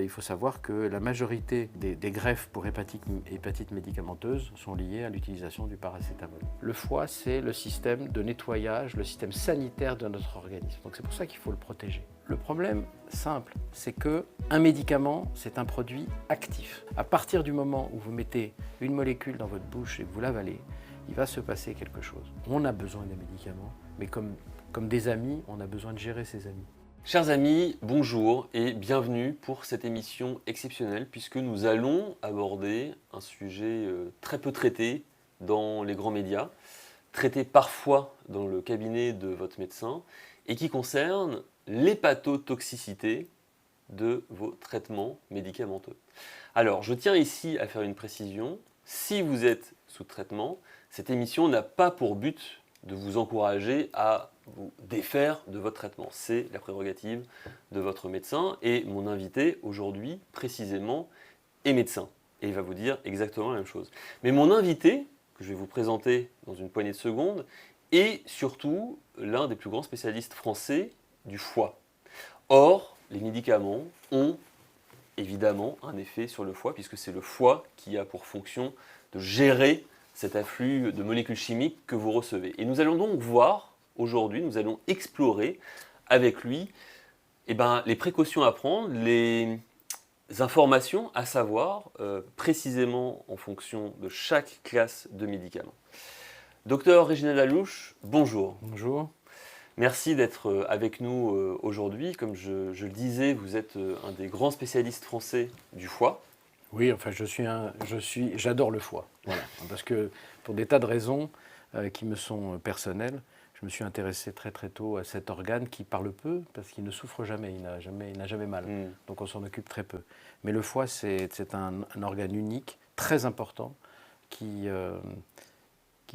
il faut savoir que la majorité des greffes pour hépatite médicamenteuse sont liées à l'utilisation du paracétamol. Le foie, c'est le système de nettoyage, le système sanitaire de notre organisme. Donc c'est pour ça qu'il faut le protéger. Le problème simple, c'est qu'un médicament, c'est un produit actif. À partir du moment où vous mettez une molécule dans votre bouche et que vous l'avalez, il va se passer quelque chose. On a besoin des médicaments, mais comme des amis, on a besoin de gérer ses amis. Chers amis, bonjour et bienvenue pour cette émission exceptionnelle puisque nous allons aborder un sujet très peu traité dans les grands médias, traité parfois dans le cabinet de votre médecin et qui concerne l'hépatotoxicité de vos traitements médicamenteux. Alors, je tiens ici à faire une précision. Si vous êtes sous traitement, cette émission n'a pas pour but de vous encourager à vous défaire de votre traitement. C'est la prérogative de votre médecin et mon invité aujourd'hui, précisément, est médecin et il va vous dire exactement la même chose. Mais mon invité, que je vais vous présenter dans une poignée de secondes, est surtout l'un des plus grands spécialistes français du foie. Or, les médicaments ont évidemment un effet sur le foie puisque c'est le foie qui a pour fonction de gérer cet afflux de molécules chimiques que vous recevez. Et nous allons donc voir, aujourd'hui, nous allons explorer avec lui les précautions à prendre, les informations à savoir précisément en fonction de chaque classe de médicaments. Docteur Réginald Lalouche, bonjour. Bonjour. Merci d'être avec nous aujourd'hui. Comme je le disais, vous êtes un des grands spécialistes français du foie. Oui, enfin, j'adore le foie, voilà, parce que pour des tas de raisons qui me sont personnelles, je me suis intéressé très très tôt à cet organe qui parle peu, parce qu'il ne souffre jamais, il n'a jamais mal, donc on s'en occupe très peu. Mais le foie, c'est un organe unique, très important, qui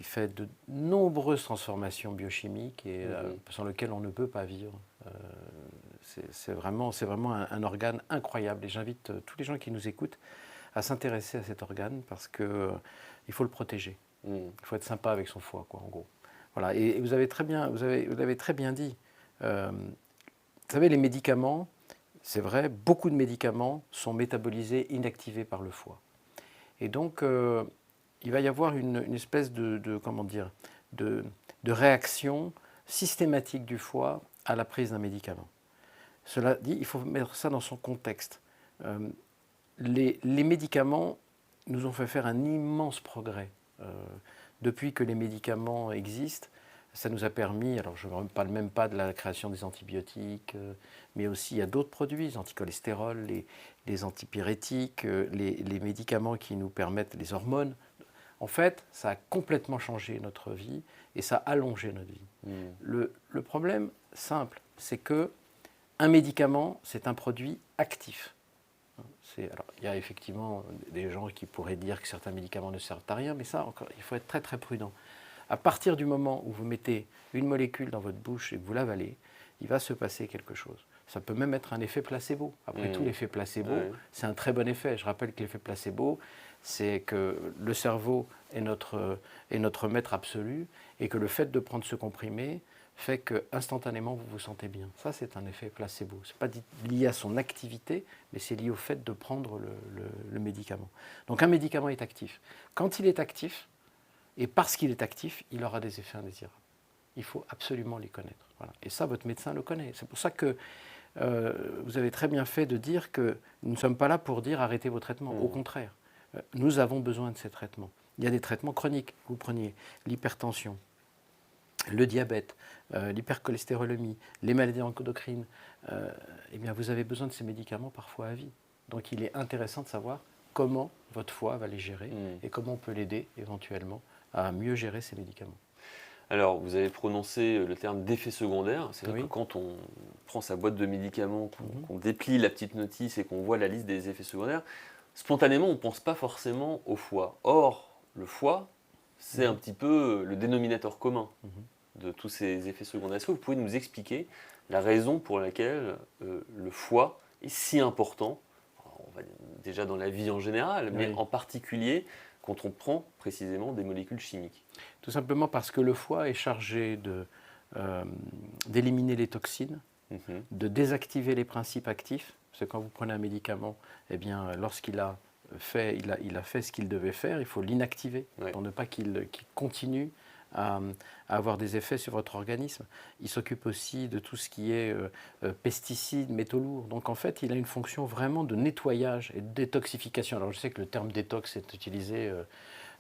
fait de nombreuses transformations biochimiques et sans lequel on ne peut pas vivre. C'est vraiment un organe incroyable et j'invite tous les gens qui nous écoutent à s'intéresser à cet organe parce qu'il faut le protéger. Il faut être sympa avec son foie, quoi, en gros. Voilà. Et vous avez très bien dit. Vous savez, les médicaments, c'est vrai, beaucoup de médicaments sont métabolisés, inactivés par le foie. Et donc, il va y avoir une espèce de réaction systématique du foie à la prise d'un médicament. Cela dit, il faut mettre ça dans son contexte. Les médicaments nous ont fait faire un immense progrès. Depuis que les médicaments existent, ça nous a permis, alors je ne parle même pas de la création des antibiotiques, mais aussi il y a d'autres produits, les anticholestérol, les antipyrétiques, les médicaments qui nous permettent, les hormones. En fait, ça a complètement changé notre vie et ça a allongé notre vie. Le problème simple, c'est qu'un médicament, c'est un produit actif. Alors, il y a effectivement des gens qui pourraient dire que certains médicaments ne servent à rien, mais ça, encore, il faut être très très prudent. À partir du moment où vous mettez une molécule dans votre bouche et que vous l'avalez, il va se passer quelque chose. Ça peut même être un effet placebo. Après tout, l'effet placebo, c'est un très bon effet. Je rappelle que l'effet placebo, c'est que le cerveau est notre maître absolu et que le fait de prendre ce comprimé fait qu'instantanément vous vous sentez bien. Ça, c'est un effet placebo. Ce n'est pas lié à son activité, mais c'est lié au fait de prendre le médicament. Donc un médicament est actif. Quand il est actif, et parce qu'il est actif, il aura des effets indésirables. Il faut absolument les connaître. Voilà. Et ça, votre médecin le connaît. C'est pour ça que vous avez très bien fait de dire que nous ne sommes pas là pour dire arrêtez vos traitements. Au contraire, nous avons besoin de ces traitements. Il y a des traitements chroniques. Vous preniez l'hypertension, le diabète, l'hypercholestérolémie, les maladies endocrines, eh bien vous avez besoin de ces médicaments parfois à vie. Donc il est intéressant de savoir comment votre foie va les gérer et comment on peut l'aider éventuellement à mieux gérer ces médicaments. Alors, vous avez prononcé le terme d'effet secondaire. C'est vrai que quand on prend sa boîte de médicaments, qu'on déplie la petite notice et qu'on voit la liste des effets secondaires, spontanément, on ne pense pas forcément au foie. Or, le foie, c'est un petit peu le dénominateur commun de tous ces effets secondaires. Est-ce que vous pouvez nous expliquer la raison pour laquelle le foie est si important, déjà dans la vie en général, mais en particulier quand on prend précisément des molécules chimiques? Tout simplement parce que le foie est chargé d'éliminer les toxines, de désactiver les principes actifs Parce que quand vous prenez un médicament, eh bien, lorsqu'il a fait, il a fait ce qu'il devait faire, il faut l'inactiver pour ne pas qu'il continue à avoir des effets sur votre organisme. Il s'occupe aussi de tout ce qui est pesticides, métaux lourds. Donc en fait, il a une fonction vraiment de nettoyage et de détoxification. Alors je sais que le terme détox est utilisé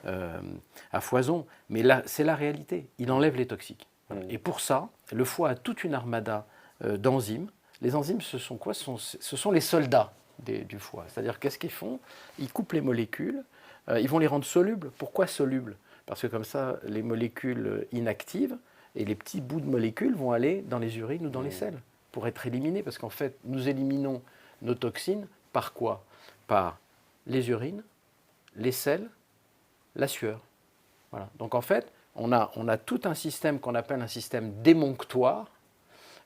à foison, mais là, c'est la réalité. Il enlève les toxiques. Et pour ça, le foie a toute une armada d'enzymes. Les enzymes, ce sont quoi? Ce sont les soldats du foie. C'est-à-dire, qu'est-ce qu'ils font? Ils coupent les molécules, ils vont les rendre solubles. Pourquoi solubles? Parce que comme ça, les molécules inactives et les petits bouts de molécules vont aller dans les urines ou dans les selles pour être éliminés. Parce qu'en fait, nous éliminons nos toxines par quoi? Par les urines, les selles, la sueur. Voilà. Donc en fait, on a tout un système qu'on appelle un système d'émonctoire.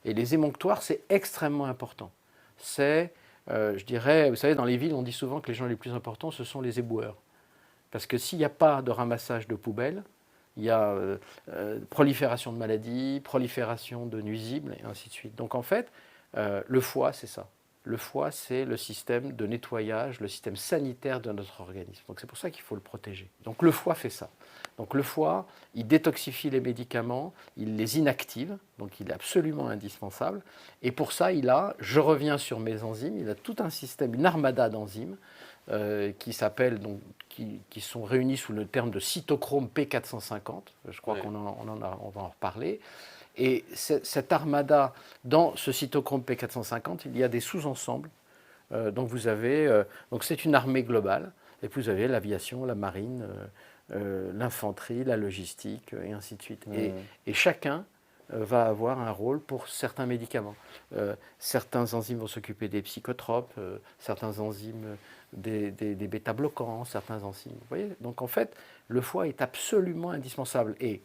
Et les émonctoires, c'est extrêmement important. C'est, je dirais, vous savez, dans les villes, on dit souvent que les gens les plus importants, ce sont les éboueurs. Parce que s'il n'y a pas de ramassage de poubelles, il y a prolifération de maladies, prolifération de nuisibles, et ainsi de suite. Donc en fait, le foie, c'est ça. Le foie, c'est le système de nettoyage, le système sanitaire de notre organisme. Donc c'est pour ça qu'il faut le protéger. Donc le foie fait ça. Donc le foie, il détoxifie les médicaments, il les inactive, donc il est absolument indispensable. Et pour ça, je reviens sur mes enzymes, il a tout un système, une armada d'enzymes qui sont réunis sous le terme de cytochrome P450. Je crois qu'on va en reparler. Et cette armada, dans ce cytochrome P450, il y a des sous-ensembles. Donc c'est une armée globale. Et puis vous avez l'aviation, la marine, l'infanterie, la logistique, et ainsi de suite. Et chacun va avoir un rôle pour certains médicaments. Certains enzymes vont s'occuper des psychotropes, certains enzymes des bêta-bloquants, certains enzymes. Vous voyez? Donc en fait, le foie est absolument indispensable. Et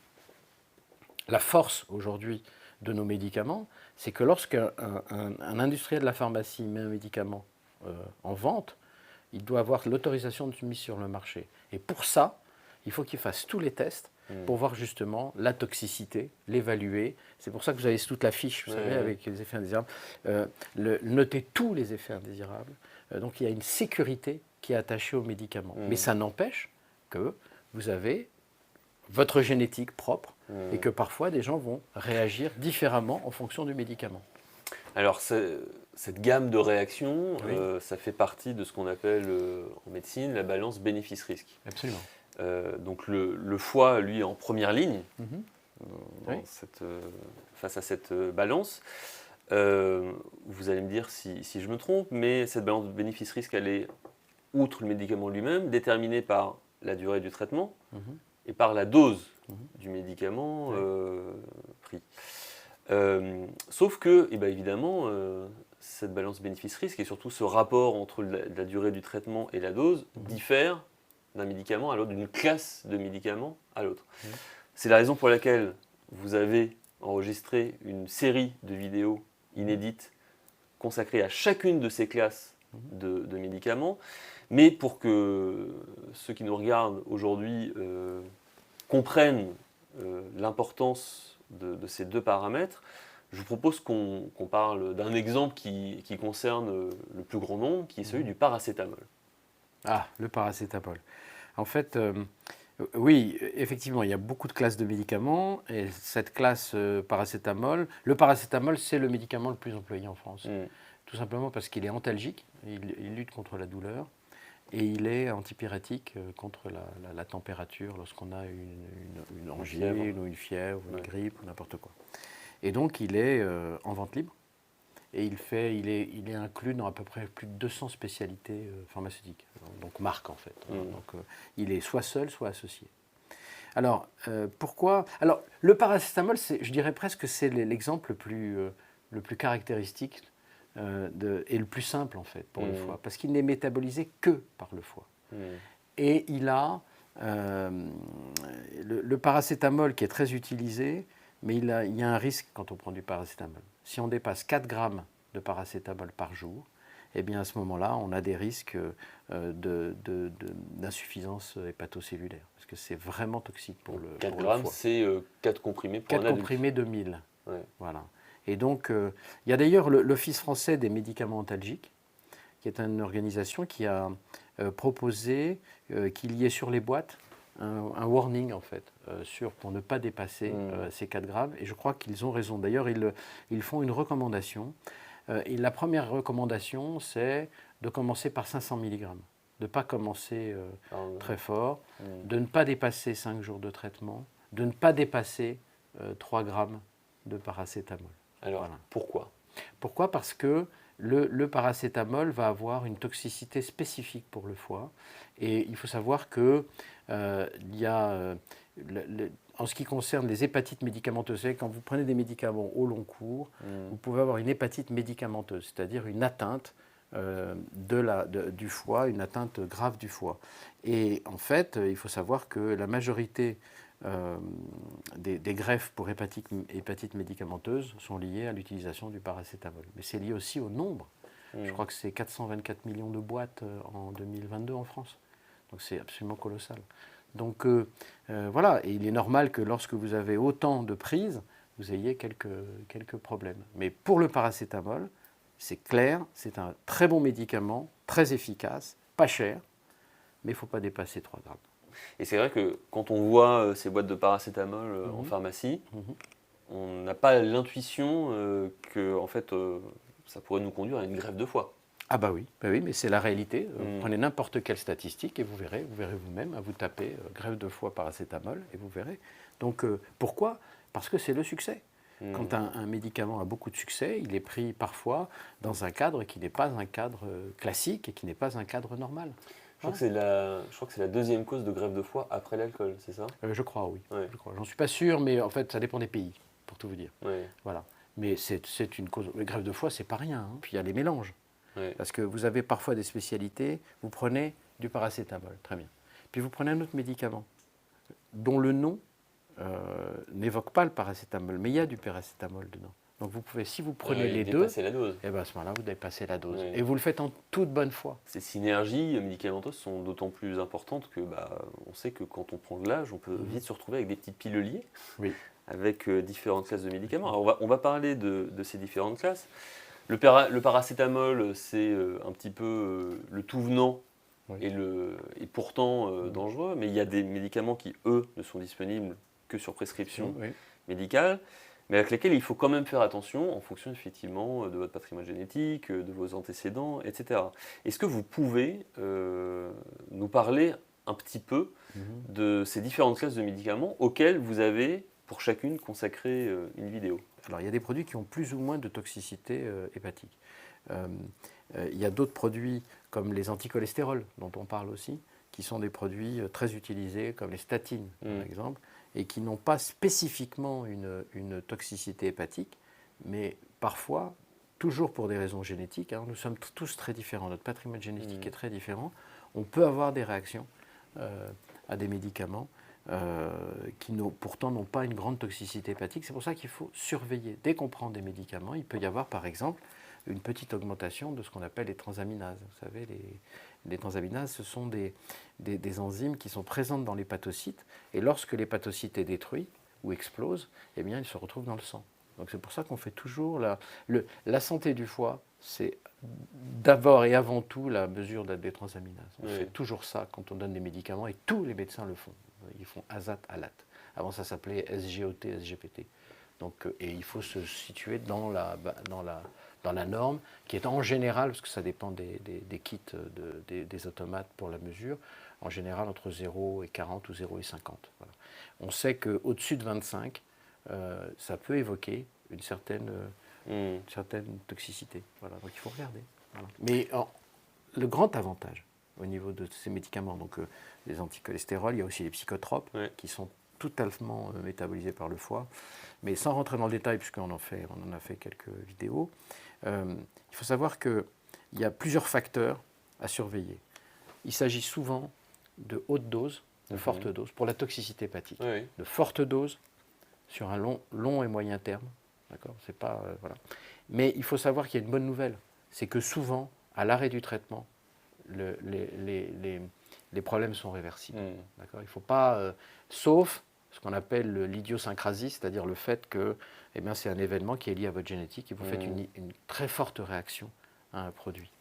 la force aujourd'hui de nos médicaments, c'est que lorsqu'un industriel de la pharmacie met un médicament en vente, il doit avoir l'autorisation de mise sur le marché. Et pour ça, il faut qu'il fasse tous les tests pour voir justement la toxicité, l'évaluer. C'est pour ça que vous avez toute la fiche, vous savez, avec les effets indésirables. Noter tous les effets indésirables. Donc il y a une sécurité qui est attachée aux médicaments. Mais ça n'empêche que vous avez votre génétique propre et que parfois des gens vont réagir différemment en fonction du médicament. Alors cette gamme de réactions, ça fait partie de ce qu'on appelle en médecine la balance bénéfice-risque. Absolument. Donc le foie, lui, est en première ligne face à cette balance. Vous allez me dire si je me trompe, mais cette balance bénéfice-risque, elle est, outre le médicament lui-même, déterminée par la durée du traitement et par la dose du médicament pris. Sauf que, évidemment, cette balance bénéfice-risque et surtout ce rapport entre la durée du traitement et la dose diffère d'un médicament à l'autre, d'une classe de médicaments à l'autre. C'est la raison pour laquelle vous avez enregistré une série de vidéos inédites consacrées à chacune de ces classes de médicaments. Mais pour que ceux qui nous regardent aujourd'hui comprennent l'importance de ces deux paramètres, je vous propose qu'on parle d'un exemple qui concerne le plus grand nombre, qui est celui du paracétamol. Ah, le paracétamol. En fait, oui, effectivement, il y a beaucoup de classes de médicaments, et cette classe paracétamol, le paracétamol, c'est le médicament le plus employé en France. Tout simplement parce qu'il est antalgique, il lutte contre la douleur, et il est antipyrétique contre la température lorsqu'on a une angine ou une fièvre, ou une grippe ou n'importe quoi. Et donc il est en vente libre et il est inclus dans à peu près plus de 200 spécialités pharmaceutiques, donc marques en fait. Donc il est soit seul, soit associé. Alors pourquoi? Alors le paracétamol, je dirais presque que c'est l'exemple le plus caractéristique et le plus simple en fait pour le foie, parce qu'il n'est métabolisé que par le foie. Et il a le paracétamol qui est très utilisé, mais il y a un risque quand on prend du paracétamol. Si on dépasse 4 grammes de paracétamol par jour, eh bien à ce moment-là, on a des risques d'insuffisance hépatocellulaire, parce que c'est vraiment toxique pour le foie. 4 grammes, c'est 4 comprimés pour 4 un adulte. comprimés de 1000. Ouais. Voilà. Et donc, il y a d'ailleurs l'Office français des médicaments antalgiques qui est une organisation qui a proposé qu'il y ait sur les boîtes un warning en fait, pour ne pas dépasser ces 4 grammes. Et je crois qu'ils ont raison. D'ailleurs, ils font une recommandation. Et la première recommandation, c'est de commencer par 500 mg. De ne pas commencer très fort, de ne pas dépasser 5 jours de traitement, de ne pas dépasser 3 grammes de paracétamol. Alors, voilà. Pourquoi ? Pourquoi ? Parce que le paracétamol va avoir une toxicité spécifique pour le foie. Et il faut savoir que il y a, en ce qui concerne les hépatites médicamenteuses, quand vous prenez des médicaments au long cours, vous pouvez avoir une hépatite médicamenteuse, c'est-à-dire une atteinte du foie, une atteinte grave du foie. Et en fait, il faut savoir que la majorité des greffes pour hépatite médicamenteuse sont liées à l'utilisation du paracétamol. Mais c'est lié aussi au nombre. Je crois que c'est 424 millions de boîtes en 2022 en France. Donc c'est absolument colossal. Donc voilà, et il est normal que lorsque vous avez autant de prises, vous ayez quelques problèmes. Mais pour le paracétamol, c'est clair, c'est un très bon médicament, très efficace, pas cher, mais il ne faut pas dépasser 3 grammes. Et c'est vrai que quand on voit ces boîtes de paracétamol en pharmacie, on n'a pas l'intuition que en fait, ça pourrait nous conduire à une greffe de foie. Ah bah oui, mais c'est la réalité. Vous prenez n'importe quelle statistique et vous verrez vous-même, vous tapez greffe de foie paracétamol et vous verrez. Donc pourquoi ? Parce que c'est le succès. Quand un médicament a beaucoup de succès, il est pris parfois dans un cadre qui n'est pas un cadre classique et qui n'est pas un cadre normal. Je crois que c'est la deuxième cause de greffe de foie après l'alcool, c'est ça ? Je crois, oui. Ouais. J'en suis pas sûr, mais en fait, ça dépend des pays, pour tout vous dire. Ouais. Voilà. Mais c'est une cause. Les greffes de foie, c'est pas rien. Hein. Puis il y a les mélanges. Ouais. Parce que vous avez parfois des spécialités, vous prenez du paracétamol, très bien. Puis vous prenez un autre médicament, dont le nom n'évoque pas le paracétamol, mais il y a du paracétamol dedans. Donc vous pouvez, si vous prenez les deux, la dose. et ben à ce moment-là, vous dépassez la dose. Ouais. Et vous le faites en toute bonne foi. Ces synergies médicamenteuses sont d'autant plus importantes que on sait que quand on prend de l'âge, on peut vite se retrouver avec des petits pileliers, avec différentes classes de médicaments. Alors on va parler de ces différentes classes. Le paracétamol, c'est un petit peu le tout venant et pourtant dangereux, mais il y a des médicaments qui, eux, ne sont disponibles que sur prescription médicale, mais avec lesquels il faut quand même faire attention en fonction effectivement de votre patrimoine génétique, de vos antécédents, etc. Est-ce que vous pouvez nous parler un petit peu de ces différentes classes de médicaments auxquelles vous avez pour chacune consacré une vidéo ? Alors, il y a des produits qui ont plus ou moins de toxicité hépatique. Il y a d'autres produits comme les anticholestérols, dont on parle aussi, qui sont des produits très utilisés, comme les statines, par exemple, et qui n'ont pas spécifiquement une toxicité hépatique, mais parfois, toujours pour des raisons génétiques, hein, nous sommes tous très différents, notre patrimoine génétique est très différent, on peut avoir des réactions à des médicaments qui pourtant n'ont pas une grande toxicité hépatique. C'est pour ça qu'il faut surveiller. Dès qu'on prend des médicaments, il peut y avoir par exemple une petite augmentation de ce qu'on appelle les transaminases. Vous savez, les transaminases, ce sont des enzymes qui sont présentes dans l'hépatocyte, et lorsque l'hépatocyte est détruit ou explose, eh bien, il se retrouve dans le sang. Donc c'est pour ça qu'on fait toujours la santé du foie, c'est d'abord et avant tout la mesure des transaminases. On fait toujours ça quand on donne des médicaments, et tous les médecins le font. Ils font ASAT, ALAT. Avant, ça s'appelait SGOT, SGPT. Donc, et il faut se situer dans la norme, qui est en général, parce que ça dépend des kits, des automates pour la mesure, en général entre 0 et 40 ou 0 et 50. Voilà. On sait qu'au-dessus de 25, ça peut évoquer une certaine toxicité. Voilà. Donc il faut regarder. Voilà. Mais le grand avantage au niveau de ces médicaments, donc les anticholestérols, il y a aussi les psychotropes qui sont totalement métabolisés par le foie. Mais sans rentrer dans le détail, puisqu'on en a fait quelques vidéos, il faut savoir qu'il y a plusieurs facteurs à surveiller. Il s'agit souvent de hautes doses, de fortes doses, pour la toxicité hépatique. De fortes doses sur un long et moyen terme. D'accord ? C'est pas, voilà. Mais il faut savoir qu'il y a une bonne nouvelle. C'est que souvent, à l'arrêt du traitement, les problèmes sont réversibles. D'accord ? Il ne faut pas, sauf ce qu'on appelle l'idiosyncrasie, c'est-à-dire le fait que c'est un événement qui est lié à votre génétique et vous faites une très forte réaction à un produit.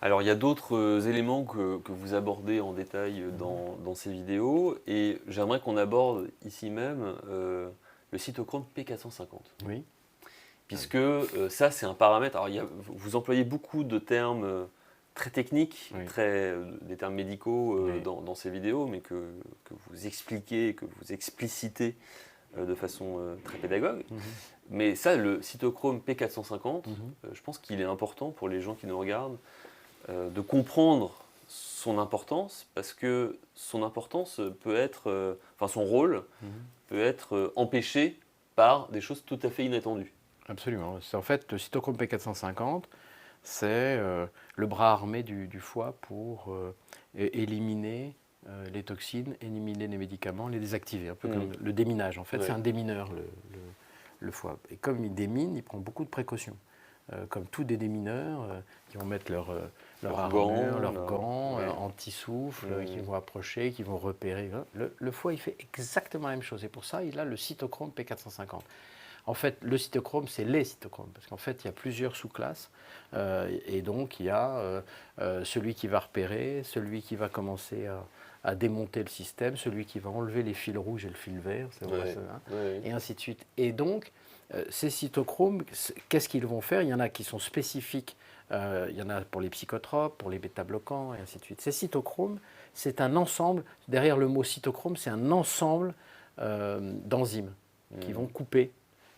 Alors, il y a d'autres éléments que vous abordez en détail dans ces vidéos, et j'aimerais qu'on aborde ici même le cytochrome P450. Oui. Puisque ça, c'est un paramètre. Alors, vous employez beaucoup de termes très techniques, Oui. des termes médicaux Oui. dans ces vidéos, mais que vous expliquez, que vous explicitez de façon très pédagogue. Mhm. Mais ça, le cytochrome P450, Mhm. je pense qu'il est important pour les gens qui nous regardent de comprendre son importance, parce que son importance peut être, enfin son rôle Mhm. peut être empêché par des choses tout à fait inattendues. Absolument. C'est en fait le cytochrome P450, c'est le bras armé du foie pour éliminer les toxines, éliminer les médicaments, les désactiver, un peu comme le déminage. En fait, Ouais. c'est un démineur, le foie. Et comme il démine, il prend beaucoup de précautions. Comme tous des démineurs, qui vont mettre leur armure, leurs gants, ouais. anti-souffle, qui vont approcher, qui vont repérer. Le foie, il fait exactement la même chose. Et pour ça, il a le cytochrome P450. En fait, le cytochrome, c'est les cytochromes, parce qu'en fait, il y a plusieurs sous-classes, et donc il y a celui qui va repérer, celui qui va commencer à démonter le système, celui qui va enlever les fils rouges et le fil vert, et ainsi de suite. Et donc, ces cytochromes, qu'est-ce qu'ils vont faire? Il y en a qui sont spécifiques, il y en a pour les psychotropes, pour les bêta-bloquants, et ainsi de suite. Ces cytochromes, c'est un ensemble, derrière le mot cytochrome, c'est un ensemble d'enzymes qui vont couper.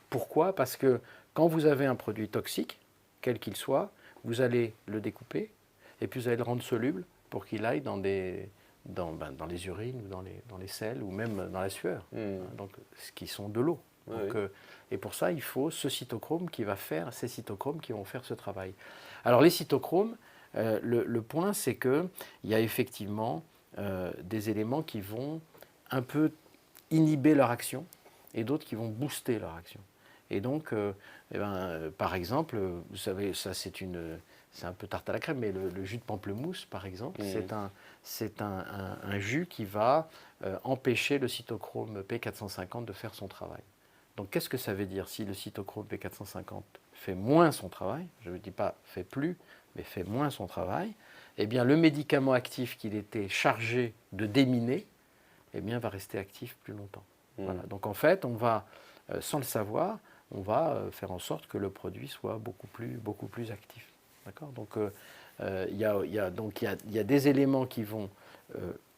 Pourquoi? Parce que quand vous avez un produit toxique, quel qu'il soit, vous allez le découper et puis vous allez le rendre soluble pour qu'il aille dans les urines ou dans les selles ou même dans la sueur, donc, ce qui sont de l'eau. Donc, et pour ça, il faut ce cytochrome qui va faire, ces cytochromes qui vont faire ce travail. Alors les cytochromes, le point c'est qu'il y a effectivement des éléments qui vont un peu inhiber leur action et d'autres qui vont booster leur action. Et donc, par exemple, vous savez, ça c'est un peu tarte à la crème, mais le jus de pamplemousse, par exemple, c'est un jus qui va empêcher le cytochrome P450 de faire son travail. Donc, qu'est-ce que ça veut dire si le cytochrome P450 fait moins son travail? Je ne dis pas fait plus, mais fait moins son travail. Eh bien, le médicament actif qu'il était chargé de déminer, eh bien, va rester actif plus longtemps. Voilà. Donc, en fait, on va, sans le savoir, on va faire en sorte que le produit soit beaucoup plus actif. D'accord? Donc, il y a des éléments qui vont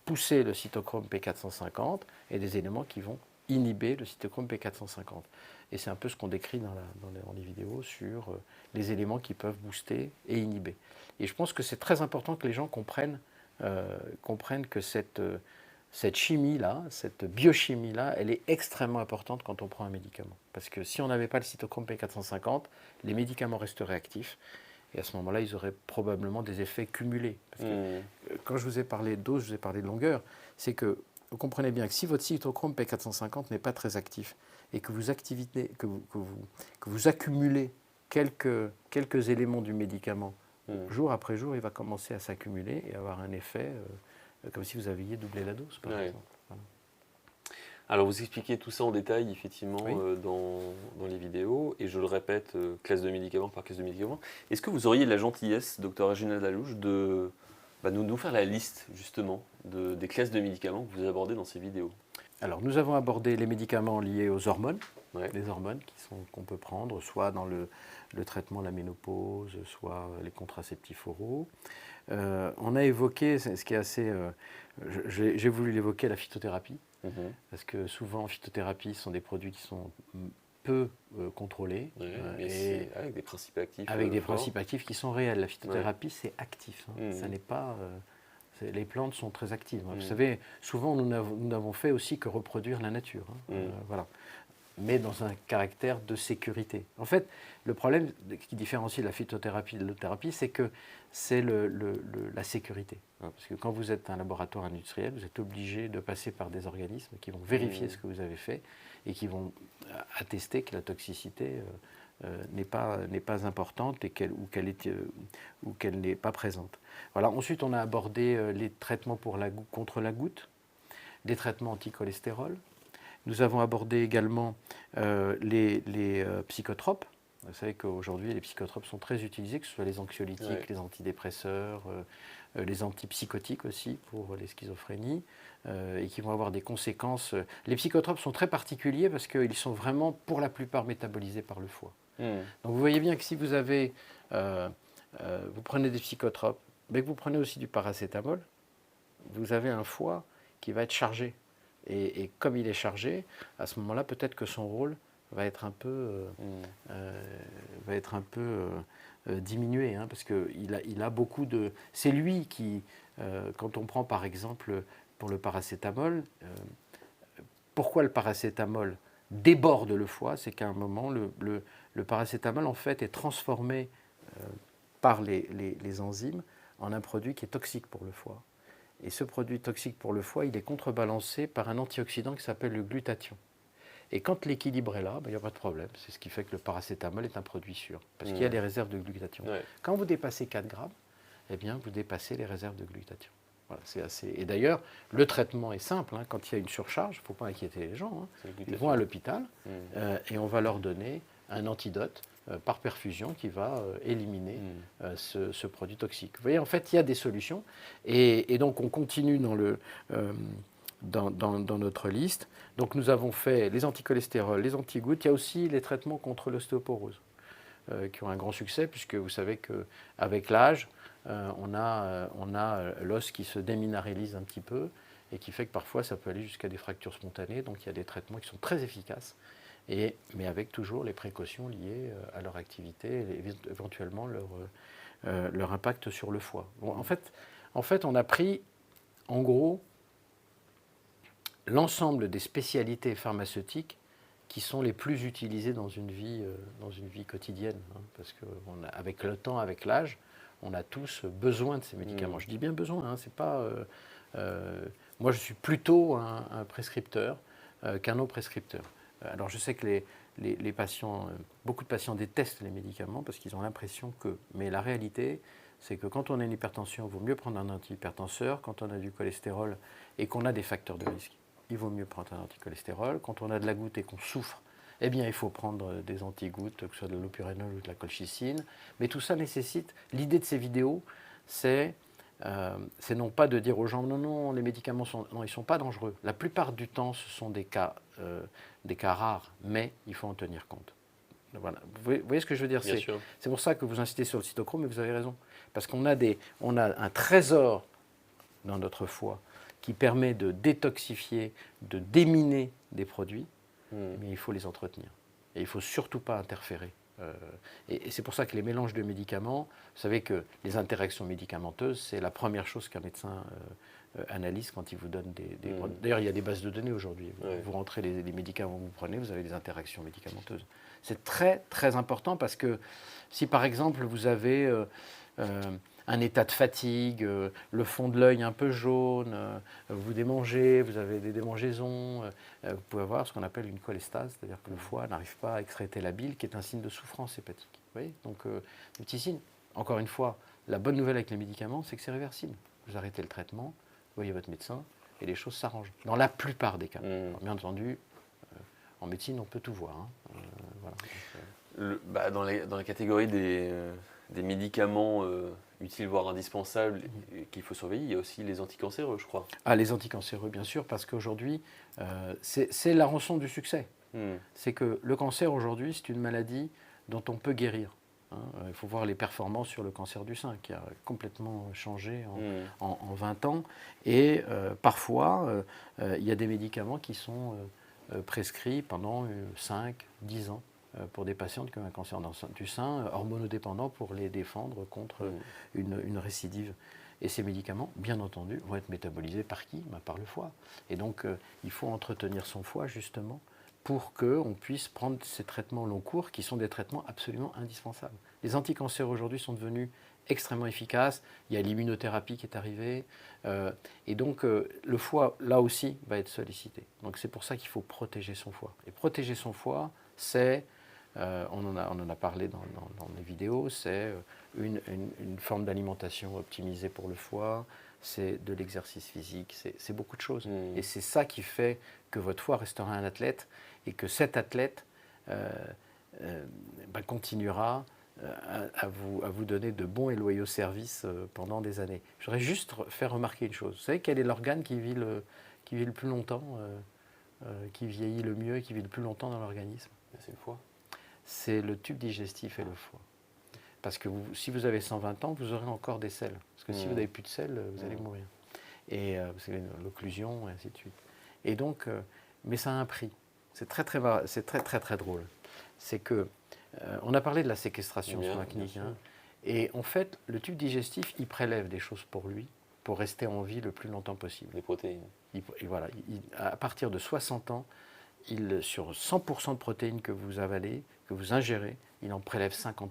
pousser le cytochrome P450 et des éléments qui vont inhiber le cytochrome P450. Et c'est un peu ce qu'on décrit dans les vidéos sur les éléments qui peuvent booster et inhiber. Et je pense que c'est très important que les gens comprennent que cette chimie-là, cette biochimie-là, elle est extrêmement importante quand on prend un médicament. Parce que si on n'avait pas le cytochrome P450, les médicaments resteraient actifs. Et à ce moment-là, ils auraient probablement des effets cumulés. Parce que quand je vous ai parlé de dose, je vous ai parlé de longueur, c'est que vous comprenez bien que si votre cytochrome P450 n'est pas très actif et que vous accumulez quelques éléments du médicament, jour après jour, il va commencer à s'accumuler et avoir un effet comme si vous aviez doublé la dose, par exemple. Voilà. Alors, vous expliquez tout ça en détail, effectivement, dans les vidéos, et je le répète, classe de médicaments par classe de médicaments. Est-ce que vous auriez la gentillesse, docteur Réginald Lalouche, de nous faire la liste, justement, des classes de médicaments que vous abordez dans ces vidéos? Alors, nous avons abordé les médicaments liés aux hormones, les hormones qu'on peut prendre, soit dans le traitement de la ménopause, soit les contraceptifs oraux. On a évoqué, ce qui est assez... j'ai voulu l'évoquer, la phytothérapie, parce que souvent, en phytothérapie, ce sont des produits qui sont peu contrôlés. Et avec des principes actifs. Avec des principes actifs qui sont réels. La phytothérapie, c'est actif. Ça n'est pas... les plantes sont très actives. Vous savez, souvent, nous n'avons fait aussi que reproduire la nature. Voilà. Mais dans un caractère de sécurité. En fait, le problème qui différencie la phytothérapie de l'euthérapie, c'est que c'est la sécurité. Parce que quand vous êtes un laboratoire industriel, vous êtes obligé de passer par des organismes qui vont vérifier ce que vous avez fait et qui vont attester que la toxicité n'est pas importante et ou qu'elle n'est pas présente. Voilà. Ensuite, on a abordé les traitements contre la goutte, des traitements anti-cholestérol. Nous avons abordé également les psychotropes, Vous savez qu'aujourd'hui, les psychotropes sont très utilisés, que ce soit les anxiolytiques, les antidépresseurs, les antipsychotiques aussi pour les schizophrénies, et qui vont avoir des conséquences. Les psychotropes sont très particuliers parce qu'ils sont vraiment, pour la plupart, métabolisés par le foie. Donc vous voyez bien que si vous avez, vous prenez des psychotropes, mais que vous prenez aussi du paracétamol, vous avez un foie qui va être chargé. Et comme il est chargé, à ce moment-là, peut-être que son rôle va être un peu, diminué, hein, parce qu'il a beaucoup de... C'est lui qui, quand on prend par exemple pour le paracétamol, pourquoi le paracétamol déborde le foie, c'est qu'à un moment, le paracétamol en fait est transformé par les enzymes en un produit qui est toxique pour le foie. Et ce produit toxique pour le foie, il est contrebalancé par un antioxydant qui s'appelle le glutathion. Et quand l'équilibre est là, il n'y a pas de problème. C'est ce qui fait que le paracétamol est un produit sûr, parce qu'il y a des réserves de glutathion. Quand vous dépassez 4 grammes, eh bien, vous dépassez les réserves de glutathion. Voilà, c'est assez... Et d'ailleurs, le traitement est simple. Hein. Quand il y a une surcharge, il ne faut pas inquiéter les gens. Hein. Ils vont à l'hôpital et on va leur donner un antidote par perfusion qui va éliminer ce produit toxique. Vous voyez, en fait, il y a des solutions. Et donc, on continue dans notre liste. Donc, nous avons fait les anticholestérols, les antigouttes. Il y a aussi les traitements contre l'ostéoporose qui ont un grand succès, puisque vous savez qu'avec l'âge, on a l'os qui se déminéralise un petit peu et qui fait que parfois ça peut aller jusqu'à des fractures spontanées. Donc il y a des traitements qui sont très efficaces, mais avec toujours les précautions liées à leur activité et éventuellement leur impact sur le foie. Bon, en fait, on a pris en gros l'ensemble des spécialités pharmaceutiques qui sont les plus utilisées dans une vie quotidienne. Hein, parce qu'avec le temps, avec l'âge, on a tous besoin de ces médicaments. Je dis bien besoin, hein, c'est pas... moi, je suis plutôt un prescripteur qu'un non-prescripteur. Alors, je sais que les patients, beaucoup de patients détestent les médicaments parce qu'ils ont l'impression que... Mais la réalité, c'est que quand on a une hypertension, il vaut mieux prendre un antihypertenseur. Quand on a du cholestérol et qu'on a des facteurs de risque, il vaut mieux prendre un anticholestérol. Quand on a de la goutte et qu'on souffre, eh bien, il faut prendre des antigouttes, que ce soit de l'allopurinol ou de la colchicine. Mais tout ça nécessite... L'idée de ces vidéos, c'est non pas de dire aux gens, non, les médicaments ne sont pas dangereux. La plupart du temps, ce sont des cas rares, mais il faut en tenir compte. Voilà. Vous voyez ce que je veux dire? C'est pour ça que vous incitez sur le cytochrome, mais vous avez raison. Parce qu'on a un trésor dans notre foie qui permet de détoxifier, de déminer des produits, mais il faut les entretenir. Et il ne faut surtout pas interférer. Et c'est pour ça que les mélanges de médicaments, vous savez que les interactions médicamenteuses, c'est la première chose qu'un médecin analyse quand il vous donne des D'ailleurs, il y a des bases de données aujourd'hui. Vous rentrez les médicaments que vous prenez, vous avez des interactions médicamenteuses. C'est très, très important parce que si, par exemple, vous avez... un état de fatigue, le fond de l'œil un peu jaune, vous démangez, vous avez des démangeaisons, vous pouvez avoir ce qu'on appelle une cholestase, c'est-à-dire que le foie n'arrive pas à excréter la bile, qui est un signe de souffrance hépatique. Vous voyez? Donc, des petits signes. Encore une fois, la bonne nouvelle avec les médicaments, c'est que c'est réversible. Vous arrêtez le traitement, vous voyez votre médecin, et les choses s'arrangent. Dans la plupart des cas. Alors, bien entendu, en médecine, on peut tout voir. Hein. Voilà. Dans la catégorie des médicaments utiles, voire indispensables, qu'il faut surveiller, il y a aussi les anticancéreux, je crois. Ah, les anticancéreux, bien sûr, parce qu'aujourd'hui, c'est la rançon du succès. C'est que le cancer, aujourd'hui, c'est une maladie dont on peut guérir. Hein. Il faut voir les performances sur le cancer du sein, qui a complètement changé en 20 ans. Et parfois, il y a des médicaments qui sont prescrits pendant 5-10 ans. Pour des patientes qui ont un cancer du sein, hormonodépendant pour les défendre contre une récidive. Et ces médicaments, bien entendu, vont être métabolisés par qui? Par le foie. Et donc, il faut entretenir son foie, justement, pour qu'on puisse prendre ces traitements long cours, qui sont des traitements absolument indispensables. Les anticancers, aujourd'hui, sont devenus extrêmement efficaces. Il y a l'immunothérapie qui est arrivée. Et donc, le foie, là aussi, va être sollicité. Donc, c'est pour ça qu'il faut protéger son foie. Et protéger son foie, c'est... on en a parlé dans les vidéos, c'est une forme d'alimentation optimisée pour le foie, c'est de l'exercice physique, c'est beaucoup de choses. Et c'est ça qui fait que votre foie restera un athlète et que cet athlète continuera à vous donner de bons et loyaux services pendant des années. Je voudrais juste faire remarquer une chose. Vous savez quel est l'organe qui vit le plus longtemps, qui vieillit le mieux et qui vit le plus longtemps dans l'organisme? C'est le foie. C'est le tube digestif et le foie. Parce que si vous avez 120 ans, vous aurez encore des selles. Parce que si vous n'avez plus de selles, vous allez mourir. Et c'est l'occlusion, et ainsi de suite. Et donc, mais ça a un prix. C'est très très drôle. C'est que, on a parlé de la séquestration sur la clinique. Et en fait, le tube digestif, il prélève des choses pour lui, pour rester en vie le plus longtemps possible. Les protéines. Et voilà, à partir de 60 ans, sur 100% de protéines que vous avalez, que vous ingérez, il en prélève 50%.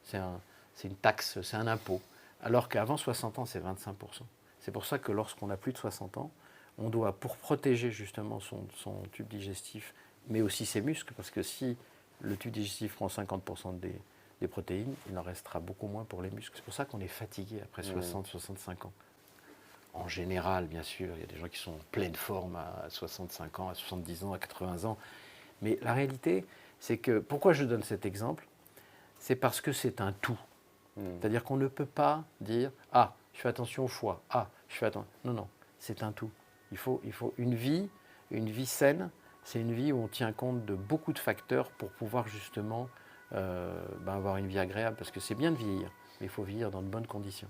C'est une taxe, c'est un impôt. Alors qu'avant 60 ans, c'est 25%. C'est pour ça que lorsqu'on a plus de 60 ans, on doit, pour protéger justement son tube digestif, mais aussi ses muscles, parce que si le tube digestif prend 50% des protéines, il en restera beaucoup moins pour les muscles. C'est pour ça qu'on est fatigué après 60-65 ans. En général, bien sûr, il y a des gens qui sont en pleine forme à 65 ans, à 70 ans, à 80 ans. Mais la réalité, c'est que, pourquoi je donne cet exemple? C'est parce que c'est un tout. C'est-à-dire qu'on ne peut pas dire « Ah, je fais attention au foie. Ah, je fais attention. » Non, non, c'est un tout. Il faut une vie saine, c'est une vie où on tient compte de beaucoup de facteurs pour pouvoir justement avoir une vie agréable. Parce que c'est bien de vieillir, mais il faut vieillir dans de bonnes conditions.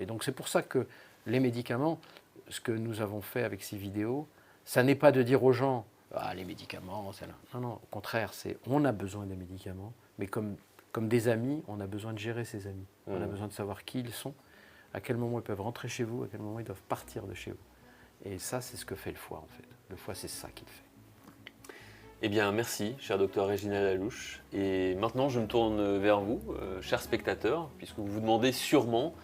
Et donc c'est pour ça que les médicaments, ce que nous avons fait avec ces vidéos, ça n'est pas de dire aux gens « Ah, les médicaments, c'est là. » Non, non, au contraire, on a besoin des médicaments, mais comme des amis, on a besoin de gérer ces amis. On a besoin de savoir qui ils sont, à quel moment ils peuvent rentrer chez vous, à quel moment ils doivent partir de chez vous. Et ça, c'est ce que fait le foie, en fait. Le foie, c'est ça qu'il fait. Eh bien, merci, cher docteur Réginald Alouche. Et maintenant, je me tourne vers vous, chers spectateurs, puisque vous vous demandez sûrement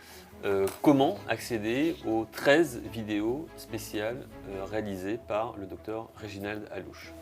comment accéder aux 13 vidéos spéciales réalisées par le docteur Réginald Alouche.